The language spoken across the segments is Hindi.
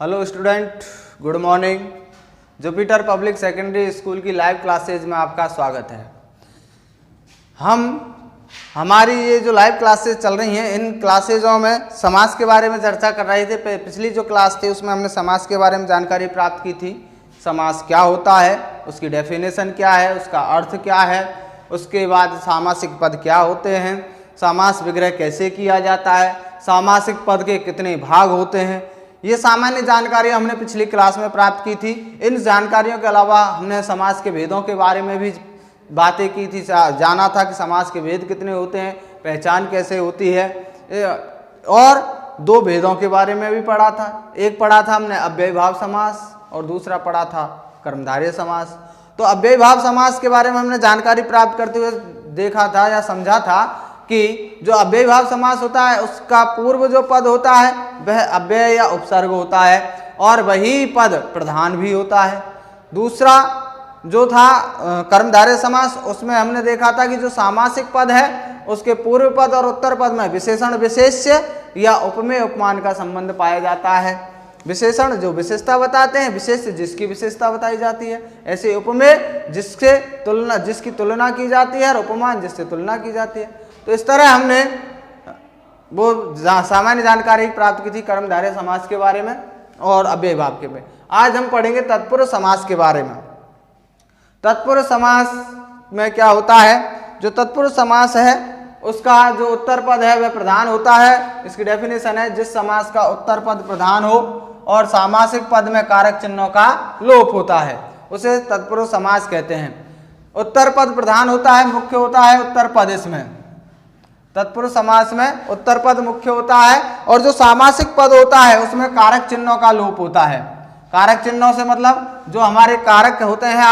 Hello student, good morning. Jupiter public secondary school की लाइव क्लासेज में आपका स्वागत है। हमारी ये जो लाइव क्लासेज चल रही हैं, इन क्लासेजों में समास के बारे में चर्चा कर रहे थे। पिछली जो क्लास थी उसमें हमने समास के बारे में जानकारी प्राप्त की थी। समास क्या होता है, उसकी डेफिनेशन क्या है, उसका अर्थ क्या है, उसके बाद सामासिक पद क्या होते हैं, समास विग्रह कैसे किया जाता है, सामासिक पद के कितने भाग होते हैं, ये सामान्य जानकारी हमने पिछली क्लास में प्राप्त की थी। इन जानकारियों के अलावा हमने समास के भेदों के बारे में भी बातें की थी, जाना था कि समास के भेद कितने होते हैं, पहचान कैसे होती है, और दो भेदों के बारे में भी पढ़ा था। एक पढ़ा था हमने अव्ययीभाव समास और दूसरा पढ़ा था कर्मधारय समास। तो अव्ययीभाव समास के बारे में हमने जानकारी प्राप्त करते हुए देखा था या समझा था कि जो अव्ययीभाव समास होता है उसका पूर्व जो पद होता है वह अव्यय या उपसर्ग होता है और वही पद प्रधान भी होता है। दूसरा जो था कर्मधारय समास, उसमें हमने देखा था कि जो सामासिक पद है उसके पूर्व पद और उत्तर पद में विशेषण विशेष्य या उपमेय उपमान का संबंध पाया जाता है। विशेषण जो विशेषता बताते हैं, विशेष्य जिसकी विशेषता बताई जाती है, ऐसे उपमेय जिसकी तुलना की जाती है और उपमान जिससे तुलना की जाती है। तो इस तरह हमने वो सामान्य जानकारी प्राप्त की थी कर्मधारय समास के बारे में और अव्ययीभाव के में। आज हम पढ़ेंगे तत्पुरुष समास के बारे में। तत्पुरुष समास में क्या होता है, जो तत्पुरुष समास है उसका जो उत्तर पद है वह प्रधान होता है। इसकी डेफिनेशन है, जिस समास का उत्तर पद प्रधान हो और सामासिक पद में कारक चिन्हों का लोप होता है उसे तत्पुरुष समास कहते हैं। उत्तर पद प्रधान होता है, मुख्य होता है उत्तर पद। इसमें तत्पुरुष समास में उत्तर पद मुख्य होता है और जो सामासिक पद होता है उसमें कारक चिन्हों का लोप होता है। कारक चिन्हों से मतलब जो हमारे कारक होते हैं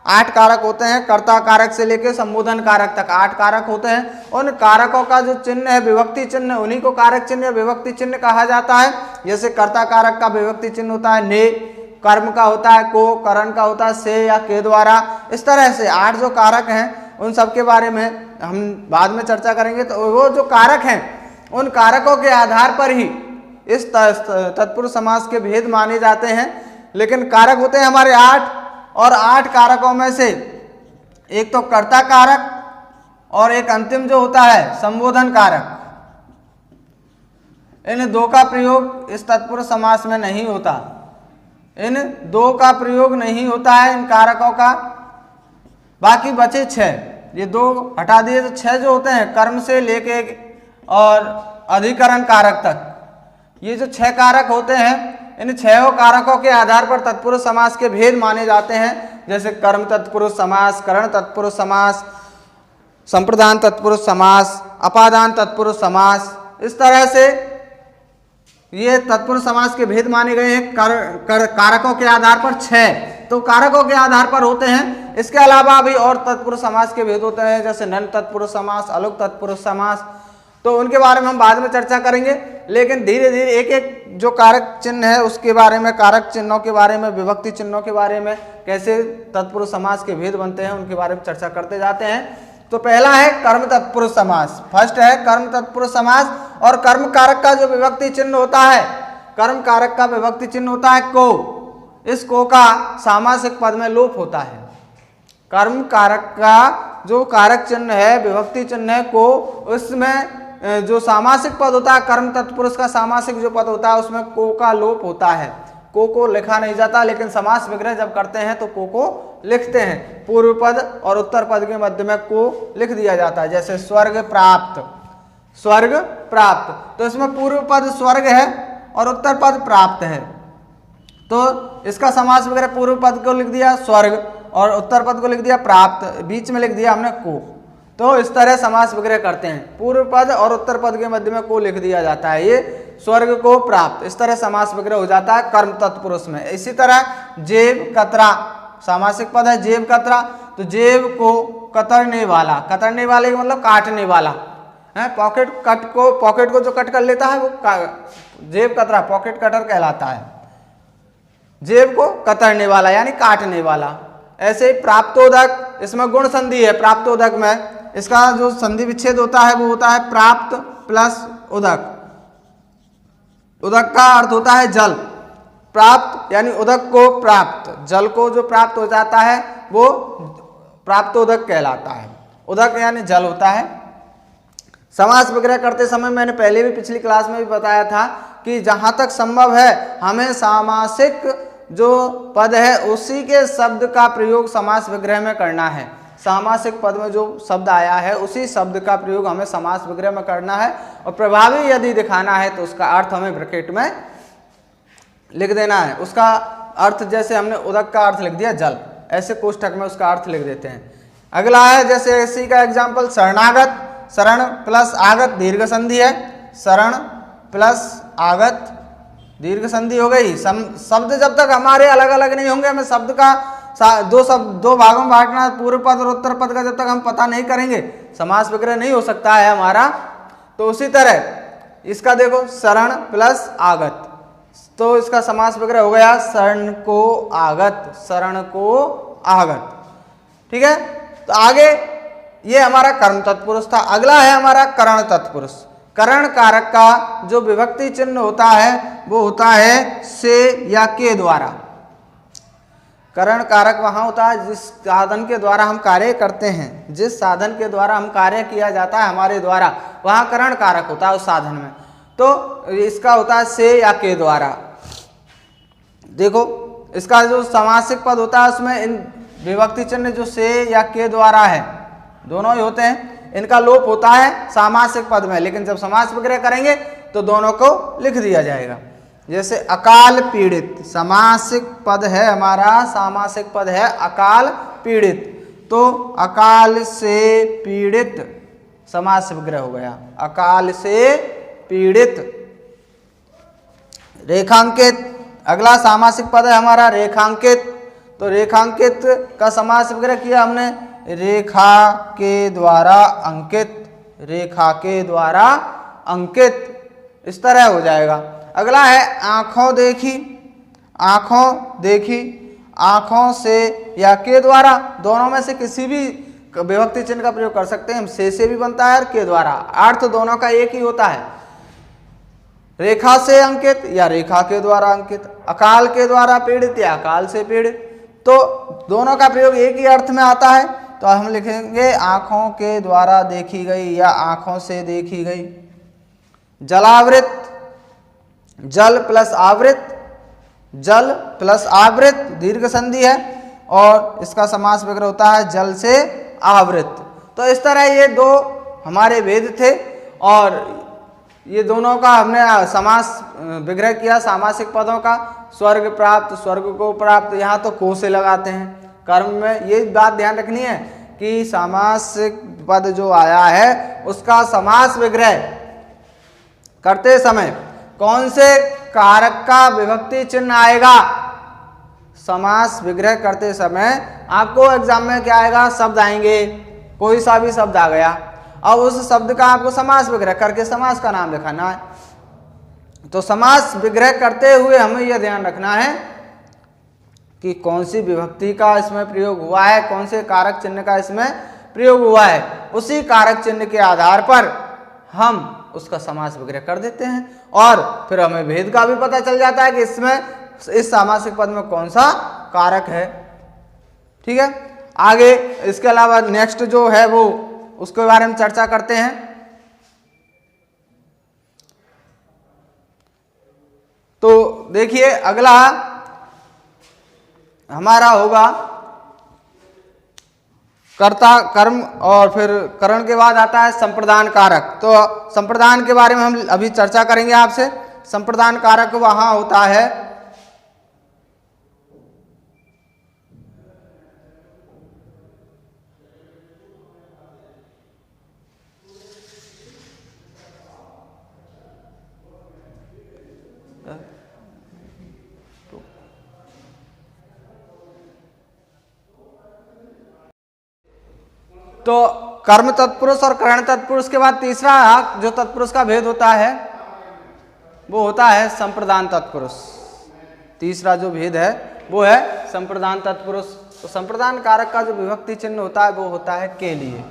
आठ कारक होते हैं, कर्ता कारक से लेकर संबोधन कारक तक 8 कारक होते हैं। उन कारकों का जो चिन्ह है विभक्ति चिन्ह, उन्हीं को कारक चिन्ह या विभक्ति चिन्ह कहा जाता है। जैसे कर्ता कारक का विभक्ति चिन्ह होता है ने, कर्म का होता है को, करण का होता है से या के द्वारा। इस तरह से 8 जो कारक हैं उन सब के बारे में हम बाद में चर्चा करेंगे। तो वो जो कारक हैं उन कारकों के आधार पर ही इस तत्पुरुष समास के भेद माने जाते हैं। लेकिन कारक होते हैं हमारे 8 और 8 कारकों में से एक तो कर्ता कारक और एक अंतिम जो होता है संबोधन कारक। इन 2 का प्रयोग इस तत्पुरुष समास में नहीं होता। इन 2 का प्रयोग नहीं होता है इन कारकों का। बाकी बचे 6, ये 2 हटा दिए तो 6 जो होते हैं कर्म से लेके और अधिकरण कारक तक, ये जो 6 कारक होते हैं इन 6 कारकों के आधार पर तत्पुरुष समास के भेद माने जाते हैं। जैसे कर्म तत्पुरुष समास, करण तत्पुरुष समास, संप्रदान तत्पुरुष समास, अपादान तत्पुरुष समास। इस तरह से ये तत्पुरुष समास के भेद माने गए हैं कारकों के आधार पर 6 तो कारकों के आधार पर होते हैं। इसके अलावा भी और तत्पुरुष समास के भेद होते हैं, जैसे नन तत्पुरुष समास, अलुक तत्पुरुष समास। तो उनके बारे में हम बाद में चर्चा करेंगे। लेकिन धीरे धीरे एक एक जो कारक चिन्ह है उसके बारे में, कारक चिन्हों के बारे में, विभक्ति चिन्हों के बारे में, कैसे तत्पुरुष समास के भेद बनते हैं उनके बारे में चर्चा करते जाते हैं। तो पहला है कर्म तत्पुरुष समास। फर्स्ट है कर्म तत्पुरुष समास। और कर्म कारक का जो विभक्ति चिन्ह होता है, कर्म कारक का विभक्ति चिन्ह होता है को। इस को का सामासिक पद में लोप होता है। कर्म कारक का जो कारक चिन्ह है, विभक्ति चिन्ह है को, उसमें जो सामासिक पद होता है, कर्म तत्पुरुष का सामासिक जो पद होता है उसमें को का लोप होता है। को लिखा नहीं जाता, लेकिन समास विग्रह जब करते हैं तो को लिखते हैं। पूर्व पद और उत्तर पद के मध्य में को लिख दिया जाता है। जैसे स्वर्ग प्राप्त, स्वर्ग प्राप्त, तो इसमें पूर्व पद स्वर्ग है और उत्तर पद प्राप्त है। तो इसका समास विग्रह पूर्व पद को लिख दिया स्वर्ग और उत्तर पद को लिख दिया प्राप्त, बीच में लिख दिया हमने को। तो इस तरह समास विग्रह करते हैं। पूर्व पद और उत्तर पद के मध्य में को लिख दिया जाता है, ये स्वर्ग को प्राप्त। इस तरह समास विग्रह हो जाता है कर्म तत्पुरुष में। इसी तरह जेब कतरा सामासिक पद है, जेब कतरा, तो जेब को कतरने वाला, कतरने वाले का मतलब काटने वाला है। पॉकेट को जो कट कर लेता है वो जेब कतरा, पॉकेट कटर कहलाता है। जेब को कतरने वाला यानी काटने वाला। ऐसे ही प्राप्तोदक, इसमें गुण संधि है। प्राप्तोदक में इसका जो संधि विच्छेद होता है वो होता है प्राप्त प्लस उदक। उदक का अर्थ होता है जल, प्राप्त यानी उदक को प्राप्त, जल को जो प्राप्त हो जाता है वो प्राप्त उदक कहलाता है। उदक यानी जल होता है। समास विग्रह करते समय मैंने पहले भी पिछली क्लास में भी बताया था कि जहां तक संभव है हमें सामासिक जो पद है उसी के शब्द का प्रयोग समास विग्रह में करना है। सामासिक पद में जो शब्द आया है उसी शब्द का प्रयोग हमें समास विग्रह में करना है, और प्रभावी यदि दिखाना है तो उसका अर्थ हमें ब्रैकेट में लिख देना है। उसका अर्थ जैसे हमने उदक का अर्थ लिख दिया जल, ऐसे कोष्ठक में उसका अर्थ लिख देते हैं। अगला है जैसे इसी का एग्जाम्पल शरणागत, शरण प्लस आगत दीर्घ संधि है, शरण प्लस आगत दीर्घ संधि हो गई। शब्द जब तक हमारे अलग अलग नहीं होंगे, हमें शब्द का दो भागों में बांटना, पूर्व पद और उत्तर पद का जब तक हम पता नहीं करेंगे समास विग्रह नहीं हो सकता है हमारा। तो उसी तरह इसका देखो शरण प्लस आगत, तो इसका समास विग्रह हो गया शरण को आगत, शरण को आगत। ठीक है, तो आगे ये हमारा कर्म तत्पुरुष था। अगला है हमारा करण तत्पुरुष। करण कारक का जो विभक्ति चिन्ह होता है वो होता है से या के द्वारा। करण कारक वहां होता है जिस साधन के द्वारा हम कार्य करते हैं, जिस साधन के द्वारा हम कार्य किया जाता है हमारे द्वारा, वहां करण कारक होता है उस साधन में। तो इसका होता है से या के द्वारा। देखो इसका जो समासिक पद होता है उसमें इन विभक्ति चिन्ह जो से या के द्वारा है दोनों ही होते हैं, इनका लोप होता है सामासिक पद में, लेकिन जब समास विग्रह करेंगे तो दोनों को लिख दिया जाएगा। जैसे अकाल पीड़ित समासिक पद है हमारा, सामासिक पद है अकाल पीड़ित, तो अकाल से पीड़ित समास विग्रह हो गया, अकाल से पीड़ित। रेखांकित अगला सामासिक पद है हमारा रेखांकित, तो रेखांकित का समास विग्रह किया हमने रेखा के द्वारा अंकित, रेखा के द्वारा अंकित, इस तरह हो जाएगा। अगला है आंखों देखी, आंखों देखी, आंखों से या के द्वारा, दोनों में से किसी भी विभक्ति चिन्ह का प्रयोग कर सकते हैं हम। से भी बनता है और के द्वारा, अर्थ दोनों का एक ही होता है, रेखा से अंकित या रेखा के द्वारा अंकित, अकाल के द्वारा पीड़ित या अकाल से पीड़ित, तो दोनों का प्रयोग एक ही अर्थ में आता है। तो हम लिखेंगे आंखों के द्वारा देखी गई या आंखों से देखी गई। जलावृत, जल प्लस आवृत, जल प्लस आवृत दीर्घ संधि है और इसका समास विग्रह होता है जल से आवृत। तो इस तरह ये दो हमारे भेद थे और ये दोनों का हमने समास विग्रह किया सामासिक पदों का। स्वर्ग प्राप्त, स्वर्ग को प्राप्त, यहाँ तो को से लगाते हैं। कर्म में ये बात ध्यान रखनी है कि सामासिक पद जो आया है उसका समास विग्रह करते समय कौन से कारक का विभक्ति चिन्ह आएगा। समास विग्रह करते समय आपको एग्जाम में क्या आएगा, शब्द आएंगे, कोई सा भी शब्द आ गया, अब उस शब्द का आपको समास विग्रह करके समास का नाम लिखाना है। तो समास विग्रह करते हुए हमें यह ध्यान रखना है कि कौन सी विभक्ति का इसमें प्रयोग हुआ है, कौन से कारक चिन्ह का इसमें प्रयोग हुआ है, उसी कारक चिन्ह के आधार पर हम उसका समास विग्रह कर देते हैं और फिर हमें भेद का भी पता चल जाता है कि इसमें इस सामासिक पद में कौन सा कारक है। ठीक है, आगे इसके अलावा नेक्स्ट जो है वो उसके बारे में चर्चा करते हैं। तो देखिए अगला हमारा होगा कर्ता कर्म और फिर करण के बाद आता है संप्रदान कारक। तो संप्रदान के बारे में हम अभी चर्चा करेंगे आपसे। संप्रदान कारक वहां होता है तो कर्म तत्पुरुष और करण तत्पुरुष के बाद तीसरा जो तत्पुरुष का भेद होता है वो होता है संप्रदान तत्पुरुष। तीसरा जो भेद है वो है संप्रदान तत्पुरुष। तो संप्रदान कारक का जो विभक्ति चिन्ह होता है वो होता है के लिए,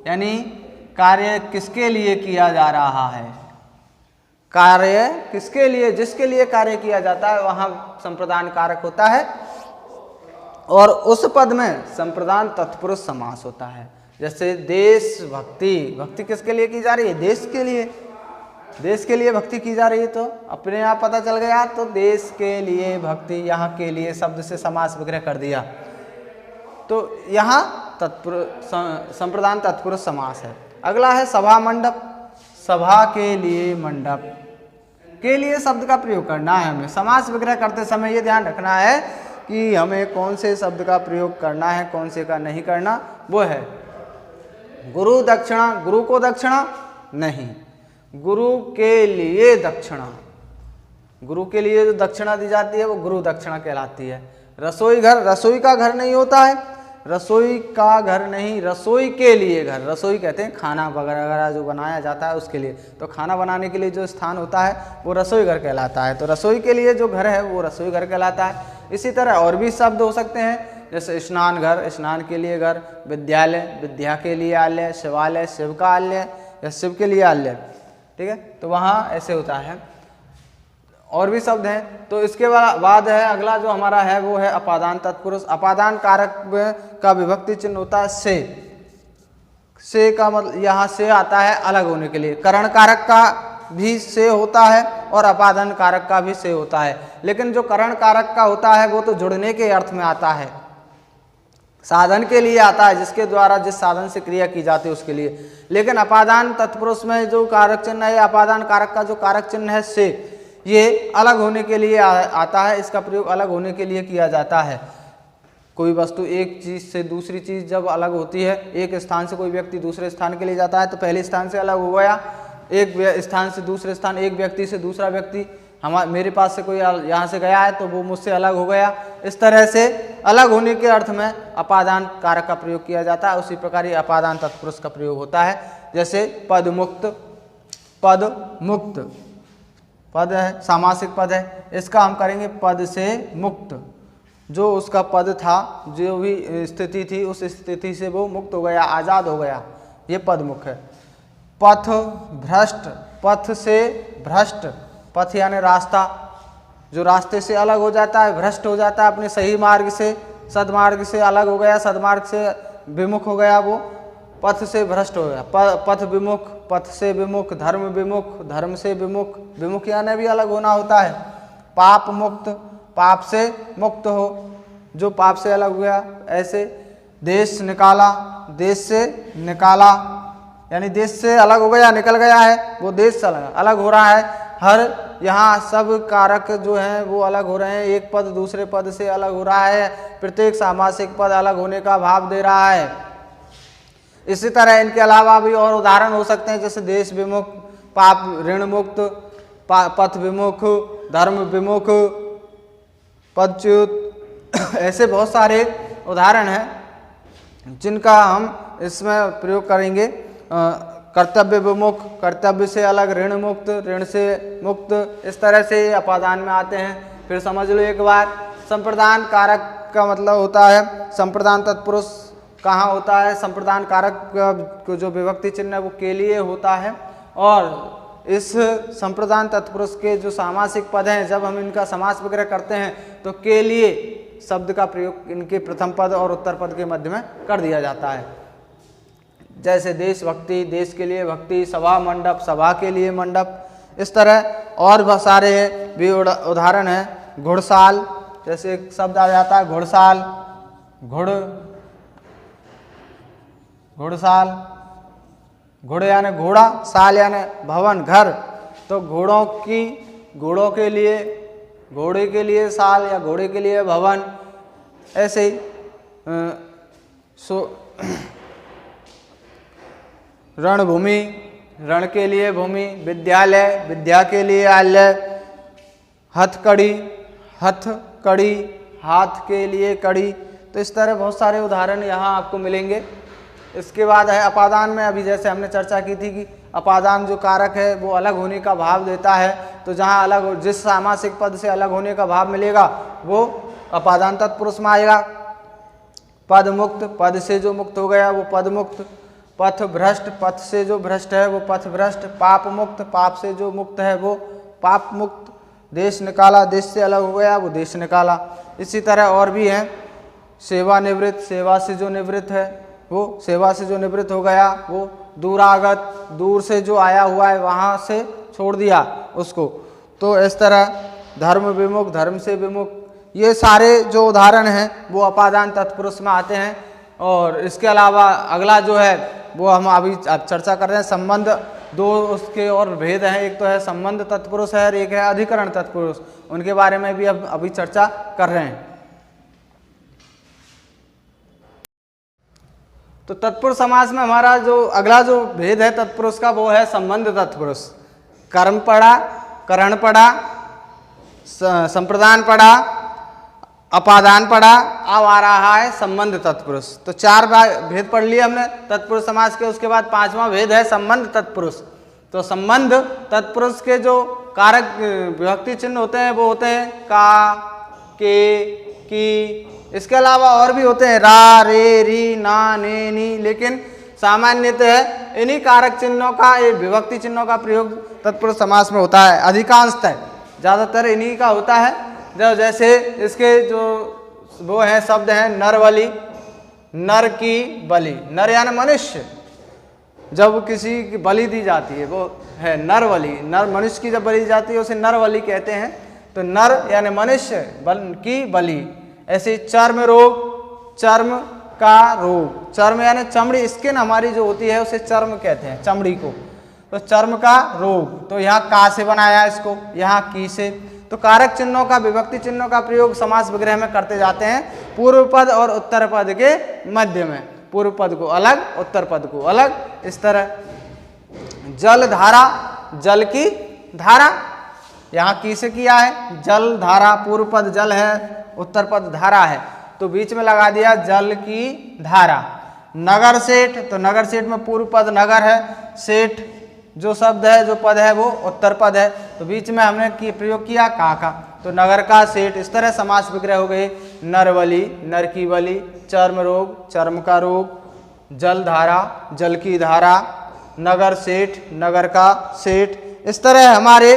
यानी कार्य किसके लिए किया जा रहा है, कार्य किसके लिए, जिसके लिए कार्य किया जाता है वहां संप्रदान कारक होता है, और उस पद में संप्रदान तत्पुरुष समास होता है। जैसे देशभक्ति, भक्ति किसके लिए की जा रही है, देश के लिए, देश के लिए भक्ति की जा रही है, तो अपने आप पता चल गया। तो देश के लिए भक्ति, यहाँ के लिए शब्द से समास विग्रह कर दिया, तो यहाँ संप्रदान तत्पुरुष समास है। अगला है सभा मंडप, सभा के लिए मंडप के लिए शब्द का प्रयोग करना है। हमें समास विग्रह करते समय ये ध्यान रखना है कि हमें कौन से शब्द का प्रयोग करना है, कौन से का नहीं करना। वो है गुरु दक्षिणा, गुरु को दक्षिणा नहीं, गुरु के लिए दक्षिणा, गुरु के लिए जो दक्षिणा दी जाती है वो गुरु दक्षिणा कहलाती है। रसोई घर, रसोई का घर नहीं होता है, रसोई का घर नहीं, रसोई के लिए घर, रसोई कहते हैं खाना वगैरह जो बनाया जाता है उसके लिए, तो खाना बनाने के लिए जो स्थान होता है वो रसोई घर कहलाता है। तो रसोई के लिए जो घर है वो रसोई घर कहलाता है। इसी तरह और भी शब्द हो सकते हैं, जैसे स्नान घर, स्नान के लिए घर, विद्यालय, विद्या के लिए आलय, शिवालय, शिव का आलय या शिव के लिए आलय, ठीक है, तो वहाँ ऐसे होता है। और भी शब्द हैं। तो इसके बाद है अगला जो हमारा है वो है अपादान तत्पुरुष। अपादान कारक का विभक्ति चिन्ह होता है से का मतलब यहाँ से आता है अलग होने के लिए। करण कारक का भी से होता है और अपादान कारक का भी से होता है, लेकिन जो करण कारक का होता है वो तो जुड़ने के अर्थ में आता है, साधन के लिए आता है, जिसके द्वारा जिस साधन से क्रिया की जाती है उसके लिए। लेकिन अपादान तत्पुरुष में जो कारक चिन्ह है, अपादान कारक का जो कारक चिन्ह है से, ये अलग होने के लिए आता है, इसका प्रयोग अलग होने के लिए किया जाता है। कोई वस्तु एक चीज़ से दूसरी चीज़ जब अलग होती है, एक स्थान से कोई व्यक्ति दूसरे स्थान के लिए जाता है तो पहले स्थान से अलग हो गया, एक स्थान से दूसरे स्थान, एक व्यक्ति से दूसरा व्यक्ति, मेरे पास से कोई यहाँ से गया है तो वो मुझसे अलग हो गया। इस तरह से अलग होने के अर्थ में अपादान कारक का प्रयोग किया जाता है। उसी प्रकार ही अपादान तत्पुरुष का प्रयोग होता है। जैसे पद मुक्त, पद मुक्त पद है, सामासिक पद है, इसका हम करेंगे पद से मुक्त। जो उसका पद था, जो भी स्थिति थी, उस स्थिति से वो मुक्त हो गया, आज़ाद हो गया, ये पद मुक्त है। पथ भ्रष्ट, पथ से भ्रष्ट, पथ यानी रास्ता, जो रास्ते से अलग हो जाता है, भ्रष्ट हो जाता है, अपने सही मार्ग से, सदमार्ग से अलग हो गया, सदमार्ग से विमुख हो गया, वो पथ से भ्रष्ट हो गया। पथ विमुख, पथ से विमुख, धर्म विमुख, धर्म से विमुख, विमुख यानी भी अलग होना होता है। पाप मुक्त, पाप से मुक्त हो, जो पाप से अलग हो गया। ऐसे देश निकाला, देश से निकाला, यानी देश से अलग हो गया, निकल गया है, वो देश से अलग हो रहा है। हर यहाँ सब कारक जो हैं वो अलग हो रहे हैं, एक पद दूसरे पद से अलग हो रहा है, प्रत्येक सामासिक पद अलग होने का भाव दे रहा है। इसी तरह इनके अलावा भी और उदाहरण हो सकते हैं, जैसे देश विमुख, पाप ऋण मुक्त, पथ विमुख, धर्म विमुख, पदच्युत, ऐसे बहुत सारे उदाहरण हैं जिनका हम इसमें प्रयोग करेंगे। कर्तव्य विमुख, कर्तव्य से अलग, ऋण मुक्त, ऋण से मुक्त, इस तरह से अपादान में आते हैं। फिर समझ लो एक बार, संप्रदान कारक का मतलब होता है, संप्रदान तत्पुरुष कहाँ होता है, संप्रदान कारक को जो विभक्ति चिन्ह है वो के लिए होता है। और इस संप्रदान तत्पुरुष के जो सामासिक पद हैं, जब हम इनका समास विग्रह करते हैं तो के लिए शब्द का प्रयोग इनके प्रथम पद और उत्तर पद के मध्य में कर दिया जाता है। जैसे देशभक्ति, देश के लिए भक्ति, सभा मंडप, सभा के लिए मंडप, इस तरह और बहुत सारे भी उदाहरण हैं। घुड़साल, जैसे एक शब्द आ जाता है घुड़साल, घुड़साल, घोड़े यानी घोड़ा, साल यानी भवन घर, तो घोड़ों के लिए, घोड़े के लिए साल या घोड़े के लिए भवन, ऐसे ही रणभूमि, रण के लिए भूमि, विद्यालय, विद्या के लिए आलय, हथकड़ी, हथकड़ी, हाथ के लिए कड़ी। तो इस तरह बहुत सारे उदाहरण यहाँ आपको मिलेंगे। इसके बाद है अपादान में, अभी जैसे हमने चर्चा की थी कि अपादान जो कारक है वो अलग होने का भाव देता है, तो जहाँ अलग हो, जिस सामासिक पद से अलग होने का भाव मिलेगा वो अपादान तत्पुरुष में आएगा। पद मुक्त, पद से जो मुक्त हो गया वो पद मुक्त, पथ भ्रष्ट, पथ से जो भ्रष्ट है वो पथ भ्रष्ट। पाप मुक्त, पाप से जो मुक्त है वो पाप मुक्त। देश निकाला, देश से अलग हो गया वो देश निकाला। इसी तरह और भी हैं। सेवानिवृत्त, सेवा से जो निवृत्त है वो सेवा से जो निवृत्त हो गया वो। दूरागत, दूर से जो आया हुआ है वहाँ से छोड़ दिया उसको। तो इस तरह धर्म विमुख, धर्म से विमुख, ये सारे जो उदाहरण हैं वो अपादान तत्पुरुष में आते हैं। और इसके अलावा अगला जो है वो हम अभी चर्चा कर रहे हैं संबंध। दो उसके और भेद हैं, एक तो है संबंध तत्पुरुष है और एक है अधिकरण तत्पुरुष। उनके बारे में भी अब अभी चर्चा कर रहे हैं। तो तत्पुरुष समास में हमारा जो अगला जो भेद है तत्पुरुष का वो है संबंध तत्पुरुष। कर्म पढ़ा, करण पढ़ा, संप्रदान पढ़ा, अपादान पढ़ा, अब आ रहा है संबंध तत्पुरुष। तो 4 भेद पढ़ लिए हमने तत्पुरुष समास के। उसके बाद 5वां भेद है संबंध तत्पुरुष। तो संबंध तत्पुरुष के जो कारक विभक्ति चिन्ह होते हैं वो होते हैं का, के, की। इसके अलावा और भी होते हैं रा, रे, री, ना, ने, नी। लेकिन सामान्यतः इन्हीं कारक चिन्हों का, ये विभक्ति चिन्हों का प्रयोग तत्पुरुष समास में होता है। अधिकांशतः ज़्यादातर इन्हीं का होता है। जैसे इसके जो वो हैं शब्द हैं नरबलि, नर की बलि। नर यानी मनुष्य, जब किसी की बलि दी जाती है वो है नरबलि। नर मनुष्य की जब बलि दी जाती है उसे नरबलि कहते हैं। तो नर यानी मनुष्य की बलि। ऐसे चर्म रोग, चर्म का रोग, चर्म यानी चमड़ी, स्किन हमारी जो होती है उसे चर्म कहते हैं, चमड़ी को। तो चर्म का रोग, तो यहाँ का से बनाया इसको, यहाँ की से। तो कारक चिन्हों का, विभक्ति चिन्हों का प्रयोग समास विग्रह में करते जाते हैं पूर्व पद और उत्तर पद के मध्य में। पूर्व पद को अलग, उत्तर पद को अलग। इस तरह जल धारा, जल की धारा, यहाँ की से किया है। जल धारा, पूर्व पद जल है, उत्तर पद धारा है, तो बीच में लगा दिया जल की धारा। नगर सेठ, तो नगर सेठ में पूर्व पद नगर है, सेठ जो शब्द है, जो पद है वो उत्तर पद है, तो बीच में हमने प्रयोग किया का। तो नगर का सेठ। इस तरह समास विग्रह हो गए नरबलि, नर की बलि, चर्म रोग, चर्म का रोग, जल धारा, जल की धारा, नगर सेठ, नगर का सेठ। इस तरह हमारे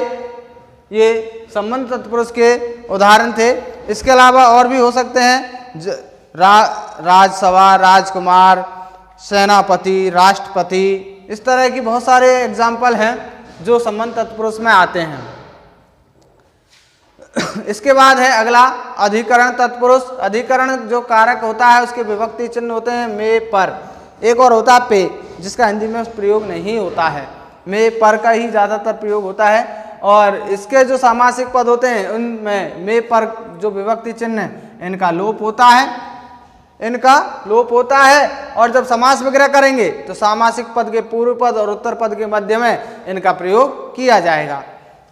ये संबंध तत्पुरुष के उदाहरण थे। इसके अलावा और भी हो सकते हैं राजसभा, राजकुमार, सेनापति, राष्ट्रपति। इस तरह की बहुत सारे एग्जाम्पल हैं जो संबंध तत्पुरुष में आते हैं। इसके बाद है अगला अधिकरण तत्पुरुष। अधिकरण जो कारक होता है उसके विभक्ति चिन्ह होते हैं में, पर। एक और होता है पे, जिसका हिंदी में प्रयोग नहीं होता है। में, पर का ही ज़्यादातर प्रयोग होता है। और इसके जो सामासिक पद होते हैं उनमें में, पर जो विभक्ति चिन्ह है इनका लोप होता है, इनका लोप होता है। और जब समास विग्रह करेंगे तो सामासिक पद के पूर्व पद और उत्तर पद के मध्य में इनका प्रयोग किया जाएगा।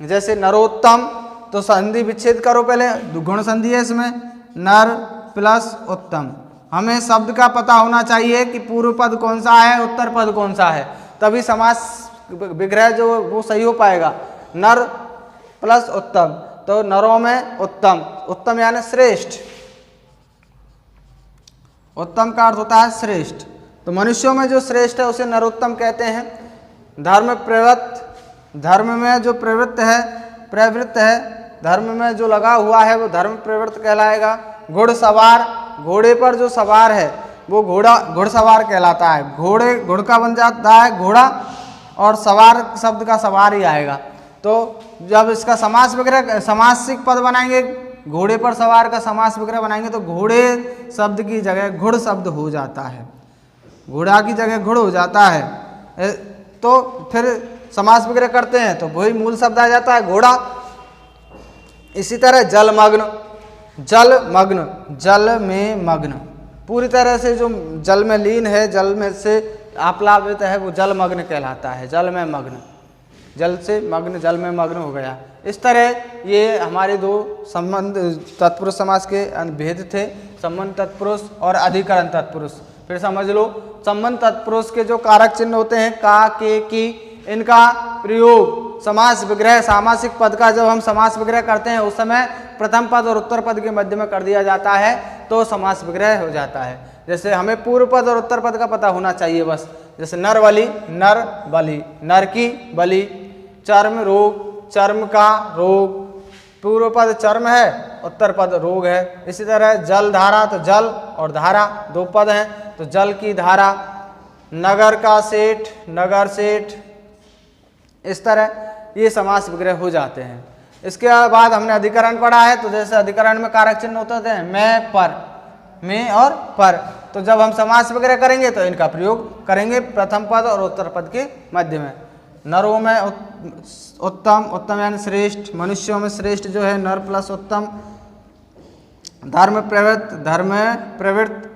जैसे नरोत्तम, तो संधि विच्छेद करो पहले, गुण संधि है इसमें, नर प्लस उत्तम। हमें शब्द का पता होना चाहिए कि पूर्व पद कौन सा है, उत्तर पद कौन सा है, तभी समास विग्रह जो वो सही हो पाएगा। नर प्लस उत्तम, तो नरों में उत्तम, उत्तम यानी श्रेष्ठ। उत्तम का अर्थ होता है श्रेष्ठ। तो मनुष्यों में जो श्रेष्ठ है उसे नरोत्तम कहते हैं। धर्म प्रवृत्त, धर्म में जो प्रवृत्त है, धर्म में जो लगा हुआ है वो धर्म प्रवृत्त कहलाएगा। घुड़सवार, घोड़े पर जो सवार है वो घुड़सवार कहलाता है। घोड़ का बन जाता है घोड़ा, और सवार शब्द का सवार ही आएगा। तो जब इसका समास विग्रह, समासिक पद बनाएंगे, घोड़े पर सवार का समास विग्रह बनाएंगे तो घोड़े शब्द की जगह घुड़ शब्द हो जाता है, घोड़ा की जगह घुड़ हो जाता है। तो फिर समास विग्रह करते हैं तो वही मूल शब्द आ जाता है घोड़ा। इसी तरह जलमग्न, जलमग्न, जल में मग्न, पूरी तरह से जो जल में लीन है, जल में से आप्लावित है, वो जलमग्न कहलाता है। जल में मग्न, जल से मग्न, जल में मग्न हो गया। इस तरह ये हमारे दो संबंध तत्पुरुष समास के भेद थे, संबंध तत्पुरुष और अधिकरण तत्पुरुष। फिर समझ लो, संबंध तत्पुरुष के जो कारक चिन्ह होते हैं का, के, की, इनका प्रयोग समास विग्रह, सामासिक पद का जब हम समास विग्रह करते हैं उस समय प्रथम पद और उत्तर पद के मध्य में कर दिया जाता है तो समास विग्रह हो जाता है। जैसे हमें पूर्व पद और उत्तर पद का पता होना चाहिए बस, जैसे नर बलि, नर बलि, नर की बलि। चर्म रोग, चर्म का रोग। पूर्व पद चर्म है, उत्तर पद रोग है। इसी तरह जल धारा, तो जल और धारा दो पद हैं, तो जल की धारा। नगर का सेठ, नगर सेठ। इस तरह ये समास विग्रह हो जाते हैं। इसके बाद हमने अधिकरण पढ़ा है, तो जैसे अधिकरण में कारक चिन्ह होते थे मैं, पर, में और पर। तो जब हम समास विग्रह करेंगे तो इनका प्रयोग करेंगे प्रथम पद और उत्तर पद के मध्य में। नरों में उत्तम, उत्तम यानी श्रेष्ठ। मनुष्यों में श्रेष्ठ जो है नर प्लस उत्तम। धर्म प्रवृत्त, धर्म प्रवृत्त।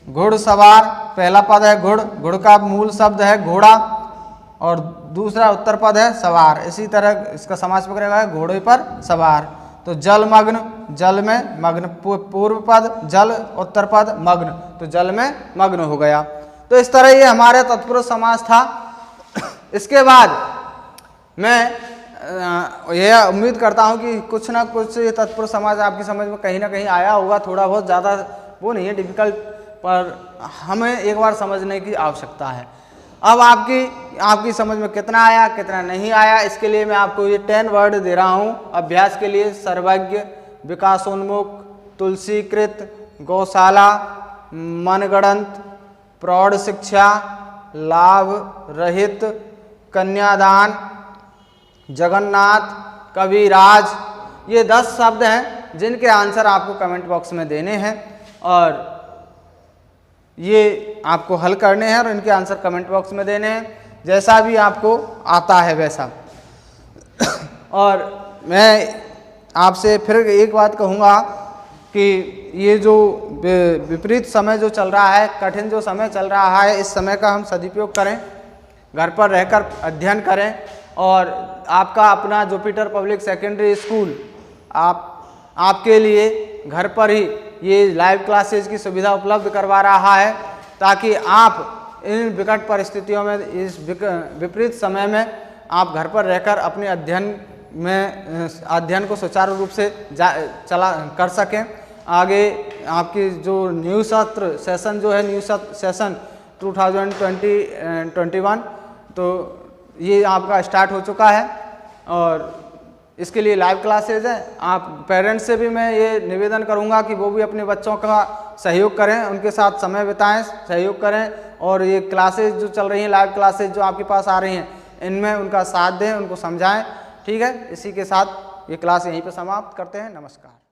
घुड़सवार, पहला पद है घुड़, घुड़ का मूल शब्द है घोड़ा, और दूसरा उत्तर पद है सवार। इसी तरह इसका समास विग्रह है घोड़े पर सवार। तो जलमग्न, जल में मग्न। पूर्व पद जल, उत्तर पद मग्न, तो जल में मग्न हो गया। तो इस तरह ये हमारे तत्पुरुष समास था। इसके बाद मैं यह उम्मीद करता हूं कि कुछ ना कुछ ये तत्पुरुष समास आपकी समझ में कहीं ना कहीं आया होगा। थोड़ा बहुत, ज़्यादा वो नहीं है डिफिकल्ट, पर हमें एक बार समझने की आवश्यकता है। अब आपकी समझ में कितना आया कितना नहीं आया, इसके लिए मैं आपको ये 10 वर्ड दे रहा हूँ अभ्यास के लिए। सर्वज्ञ, विकासोन्मुख, तुलसीकृत, गौशाला, मनगढ़ंत, प्रौढ़ शिक्षा, लाभ रहित, कन्यादान, जगन्नाथ, कविराज। ये 10 शब्द हैं जिनके आंसर आपको कमेंट बॉक्स में देने हैं, और ये आपको हल करने हैं और इनके आंसर कमेंट बॉक्स में देने हैं, जैसा भी आपको आता है वैसा। और मैं आपसे फिर एक बात कहूँगा कि ये जो विपरीत समय जो चल रहा है, कठिन जो समय चल रहा है, इस समय का हम सदुपयोग करें, घर पर रहकर अध्ययन करें। और आपका अपना जुपिटर पब्लिक सेकेंडरी स्कूल आपके लिए घर पर ही ये लाइव क्लासेज की सुविधा उपलब्ध करवा रहा है, ताकि आप इन विकट परिस्थितियों में, इस विपरीत समय में आप घर पर रहकर अपने अध्ययन को सुचारू रूप से कर सकें। आगे आपकी जो न्यू सत्र सेशन जो है, न्यू सेशन 2020-21, तो ये आपका स्टार्ट हो चुका है, और इसके लिए लाइव क्लासेज हैं। आप पेरेंट्स से भी मैं ये निवेदन करूंगा कि वो भी अपने बच्चों का सहयोग करें, उनके साथ समय बिताएं, सहयोग करें, और ये क्लासेज जो चल रही हैं, लाइव क्लासेज जो आपके पास आ रही हैं, इनमें उनका साथ दें, उनको समझाएं। ठीक है, इसी के साथ ये क्लास यहीं पर समाप्त करते हैं। नमस्कार।